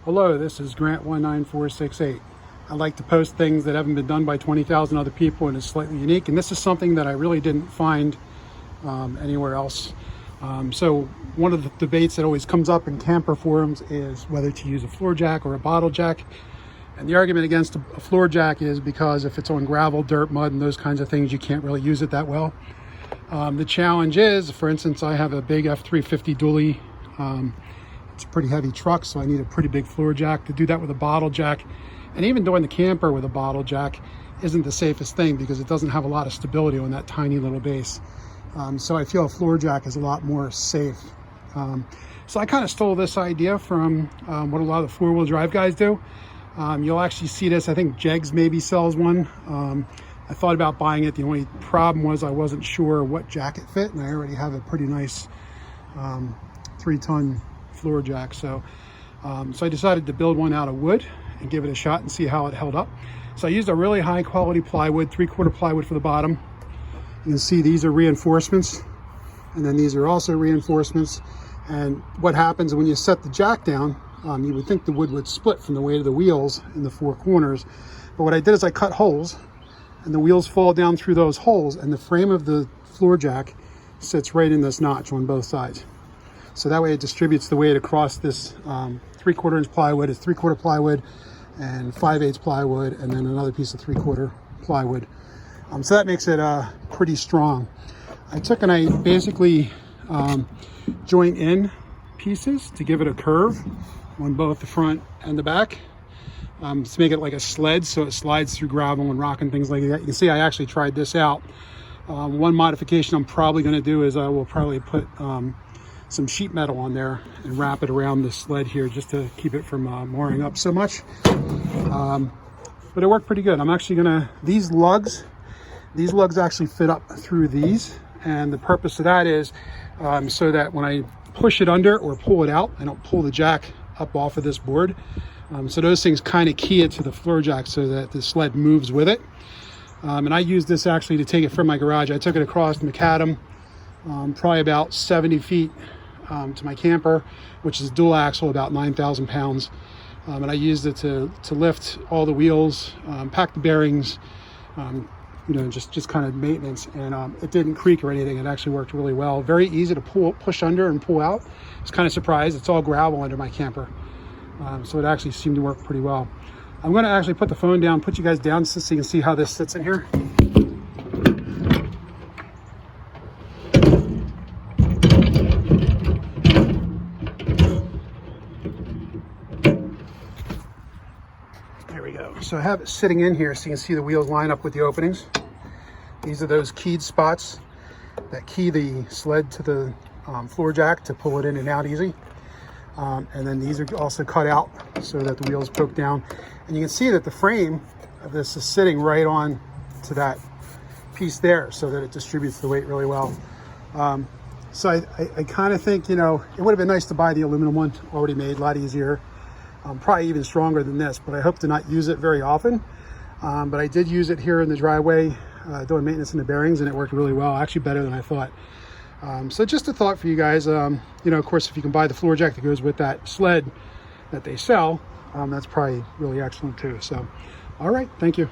Hello, this is Grant19468. I like to post things that haven't been done by 20,000 other people and is slightly unique. And this is something that I really didn't find anywhere else. So one of the debates that always comes up in camper forums is whether to use a floor jack or a bottle jack. And the argument against a floor jack is because if it's on gravel, dirt, mud, and those kinds of things, you can't really use it that well. The challenge is, for instance, I have a big F350 dually. It's a pretty heavy truck, so I need a pretty big floor jack. To do that with a bottle jack, and even doing the camper with a bottle jack, isn't the safest thing because it doesn't have a lot of stability on that tiny little base. So I feel a floor jack is a lot more safe. So I kind of stole this idea from what a lot of the four-wheel drive guys do. You'll actually see this. I think Jegs maybe sells one. I thought about buying it. The only problem was I wasn't sure what jack it fit, and I already have a pretty nice 3-ton floor jack. So I decided to build one out of wood and give it a shot and see how it held up. So I used a really high quality plywood, 3/4 plywood for the bottom. You can see these are reinforcements, and then these are also reinforcements. And what happens when you set the jack down, you would think the wood would split from the weight of the wheels in the four corners. But what I did is I cut holes, and the wheels fall down through those holes, and the frame of the floor jack sits right in this notch on both sides. So that way it distributes the weight across this 3/4 inch plywood. It's 3/4 plywood and 5/8 plywood, and then another piece of 3/4 plywood. So that makes it pretty strong. I took and I basically joint in pieces to give it a curve on both the front and the back, to make it like a sled so it slides through gravel and rock and things like that. You can see I actually tried this out. One modification I'm probably going to do is I will probably put some sheet metal on there and wrap it around the sled here just to keep it from mooring up so much. But it worked pretty good. I'm actually gonna, these lugs actually fit up through these, and the purpose of that is so that when I push it under or pull it out, I don't pull the jack up off of this board. So those things kind of key it to the floor jack so that the sled moves with it. And I used this actually to take it from my garage. I took it across macadam, probably about 70 feet to my camper, which is dual axle, about 9,000 pounds. And I used it to lift all the wheels, pack the bearings, just kind of maintenance. And it didn't creak or anything. It actually worked really well. Very easy to push under and pull out. I was kind of surprised. It's all gravel under my camper. So it actually seemed to work pretty well. I'm going to actually put the phone down, put you guys down so you can see how this sits in here. So I have it sitting in here so you can see the wheels line up with the openings. These are those keyed spots that key the sled to the floor jack to pull it in and out easy. And then these are also cut out so that the wheels poke down. And you can see that the frame of this is sitting right on to that piece there so that it distributes the weight really well. So I kind of think, it would have been nice to buy the aluminum one already made, a lot easier. Probably even stronger than this, but I hope to not use it very often. But I did use it here in the driveway doing maintenance in the bearings, and it worked really well, actually better than I thought. So just a thought for you guys. Of course, if you can buy the floor jack that goes with that sled that they sell, that's probably really excellent too. So, all right, thank you.